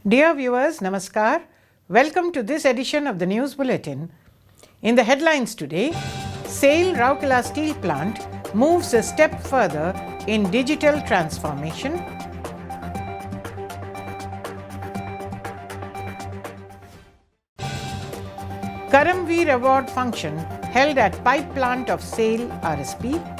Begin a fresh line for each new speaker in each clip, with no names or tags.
Dear viewers, Namaskar. Welcome to this edition of the News Bulletin. In the headlines today, SAIL Rourkela Steel Plant moves a step further in digital transformation. Karamveer Award function held at pipe plant of SAIL RSP.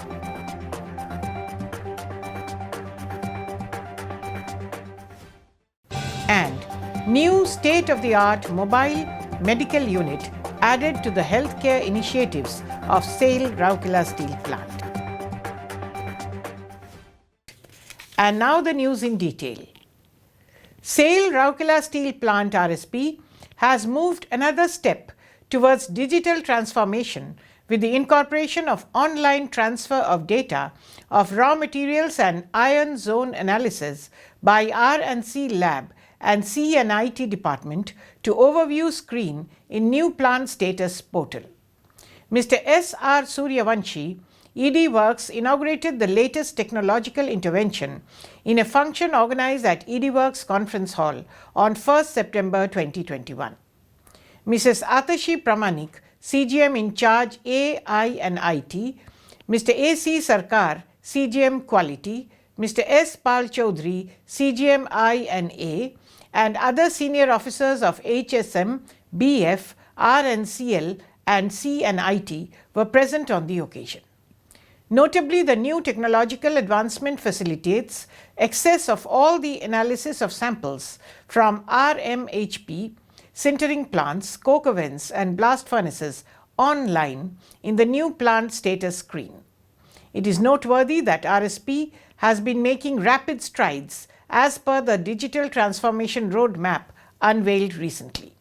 And new state-of-the-art mobile medical unit added to the healthcare initiatives of SAIL Rourkela Steel Plant. And now the news in detail. SAIL Rourkela Steel Plant RSP has moved another step towards digital transformation with the incorporation of online transfer of data of raw materials and ion zone analysis by R&C Lab and C&IT department to overview screen in new plant status portal. Mr. S.R. Suryavanshi, ED Works, inaugurated the latest technological intervention in a function organized at ED Works Conference Hall on 1st September 2021. Mrs. Atashi Pramanik, CGM in charge AI and IT, Mr. A.C. Sarkar, CGM Quality, Mr. S. Pal Chaudhary, CGM I&A, and other senior officers of HSM, BF, RNCL, and C&IT were present on the occasion. Notably, the new technological advancement facilitates access of all the analysis of samples from RMHP, sintering plants, coke ovens, and blast furnaces online in the new plant status screen. It is noteworthy that RSP has been making rapid strides as per the digital transformation roadmap unveiled recently.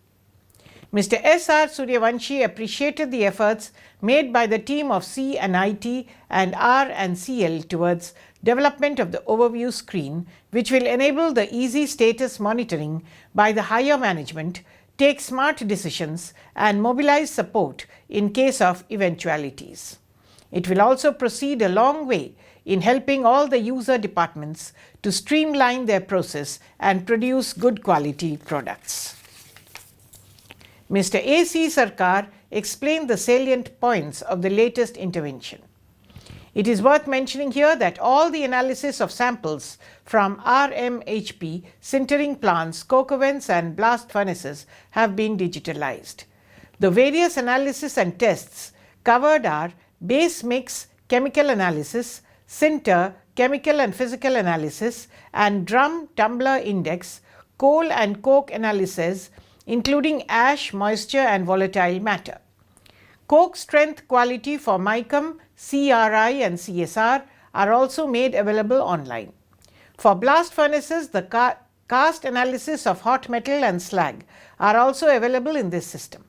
Mr. S.R. Suryavanshi appreciated the efforts made by the team of C&IT and R&CL towards development of the overview screen, which will enable the easy status monitoring by the higher management, take smart decisions, and mobilize support in case of eventualities. It will also proceed a long way in helping all the user departments to streamline their process and produce good quality products. Mr. A.C. Sarkar explained the salient points of the latest intervention. It is worth mentioning here that all the analysis of samples from RMHP, sintering plants, coke ovens, and blast furnaces have been digitalized. The various analysis and tests covered are base mix chemical analysis, sinter chemical and physical analysis, and drum tumbler index, coal and coke analysis, including ash, moisture, and volatile matter. Coke strength quality for MICOM, CRI, and CSR are also made available online. For blast furnaces, the cast analysis of hot metal and slag are also available in this system.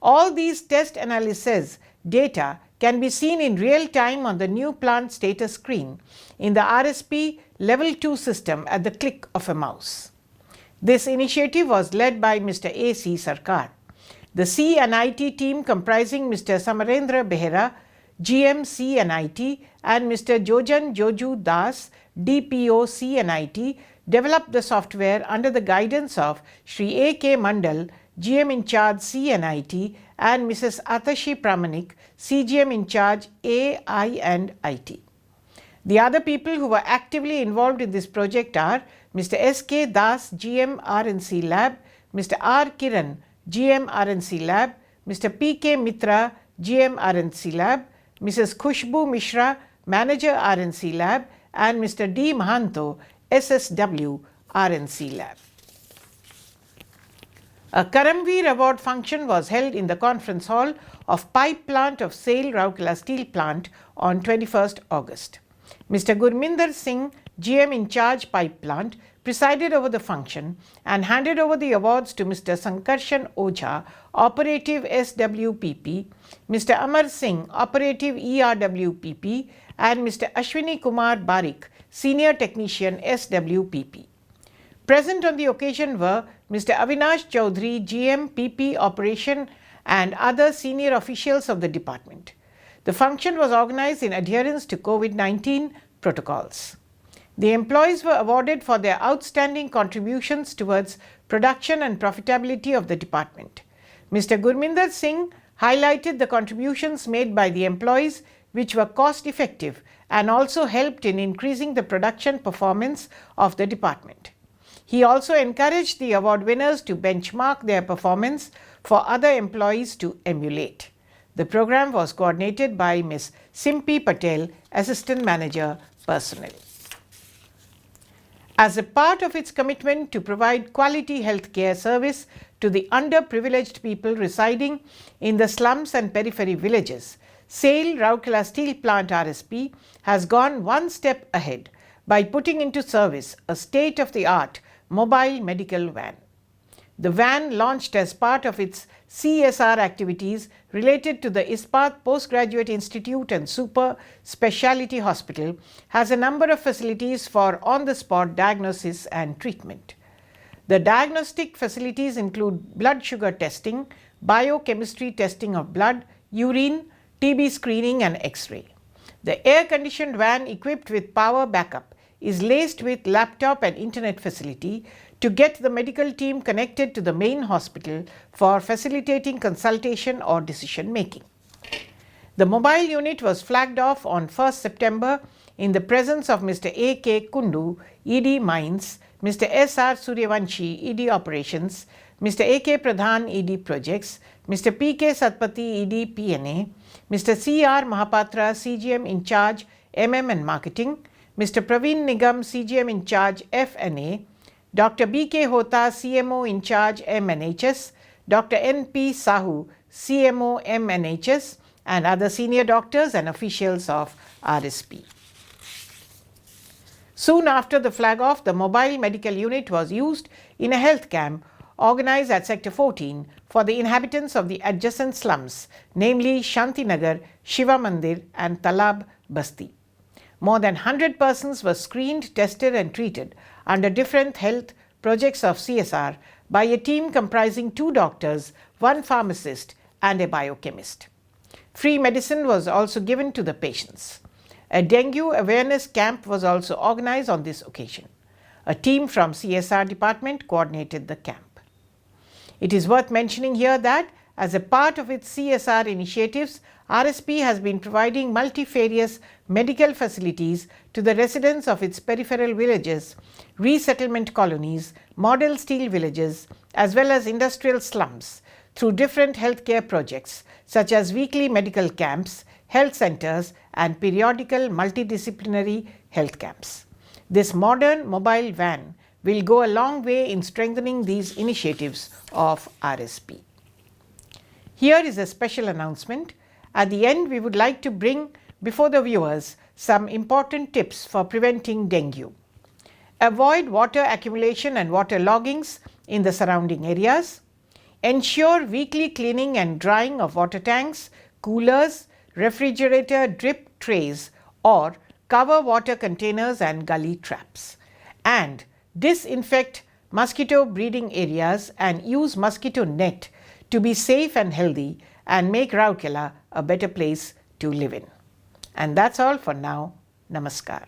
All these test analyses data can be seen in real time on the new plant status screen in the RSP Level 2 system at the click of a mouse. This initiative was led by Mr. A.C. Sarkar. The C&IT team, comprising Mr. Samarendra Behera, GM C&IT, and Mr. Jojan Joju Das, DPO C&IT, developed the software under the guidance of Shri A.K. Mandal, GM in charge C&IT, and Mrs. Atashi Pramanik, CGM in charge AI and IT. The other people who were actively involved in this project are Mr. S.K. Das, GM R&C Lab, Mr. R. Kiran, GM R&C Lab, Mr. P.K. Mitra, GM R&C Lab, Mrs. Khushbu Mishra, Manager R&C Lab, and Mr. D. Mahanto, SSW R&C Lab. A Karamveer Award function was held in the conference hall of pipe plant of SAIL Rourkela Steel Plant on 21st August. Mr. Gurminder Singh, GM in charge pipe plant, presided over the function and handed over the awards to Mr. Sankarshan Ojha, Operative SWPP, Mr. Amar Singh, Operative ERWPP, and Mr. Ashwini Kumar Barik, Senior Technician SWPP. Present on the occasion were Mr. Avinash Chaudhary, GM PP Operation, and other senior officials of the department. The function was organized in adherence to COVID-19 protocols. The employees were awarded for their outstanding contributions towards production and profitability of the department. Mr. Gurminder Singh highlighted the contributions made by the employees which were cost effective and also helped in increasing the production performance of the department. He also encouraged the award winners to benchmark their performance for other employees to emulate. The program was coordinated by Ms. Simpi Patel, Assistant Manager, Personnel. As a part of its commitment to provide quality health care service to the underprivileged people residing in the slums and periphery villages, SAIL Rourkela Steel Plant RSP has gone one step ahead by putting into service a state-of-the-art mobile medical van. The van, launched as part of its CSR activities related to the Ispat Postgraduate Institute and Super Speciality Hospital, has a number of facilities for on-the-spot diagnosis and treatment. The diagnostic facilities include blood sugar testing, biochemistry testing of blood, urine, TB screening and X-ray. The air-conditioned van, equipped with power backup, is laced with laptop and internet facility to get the medical team connected to the main hospital for facilitating consultation or decision making. The mobile unit was flagged off on 1st September in the presence of Mr. A.K. Kundu, ED Mines, Mr. S.R. Suryavanshi, ED Operations, Mr. A.K. Pradhan, ED Projects, Mr. P.K. Satpathy, ED PNA, Mr. C.R. Mahapatra, CGM in charge MM and Marketing, Mr. Praveen Nigam, CGM in charge F&A, Dr. B.K. Hota, CMO in charge MNHS, Dr. N.P. Sahu, CMO MNHS, and other senior doctors and officials of RSP. Soon after the flag-off, the mobile medical unit was used in a health camp organized at Sector 14 for the inhabitants of the adjacent slums, namely Shantinagar, Shiva Mandir and Talab Basti. More than 100 persons were screened, tested and treated under different health projects of CSR by a team comprising 2 doctors, 1 pharmacist and a biochemist. Free medicine was also given to the patients. A dengue awareness camp was also organized on this occasion. A team from CSR department coordinated the camp. It is worth mentioning here that as a part of its CSR initiatives, RSP has been providing multifarious medical facilities to the residents of its peripheral villages, resettlement colonies, model steel villages, as well as industrial slums through different healthcare projects such as weekly medical camps, health centers, and periodical multidisciplinary health camps. This modern mobile van will go a long way in strengthening these initiatives of RSP. Here is a special announcement. At the end, we would like to bring before the viewers some important tips for preventing dengue. Avoid water accumulation and water loggings in the surrounding areas. Ensure weekly cleaning and drying of water tanks, coolers, refrigerator drip trays, or cover water containers and gully traps. And disinfect mosquito breeding areas and use mosquito net to be safe and healthy and make Rourkela a better place to live in. And that's all for now. Namaskar.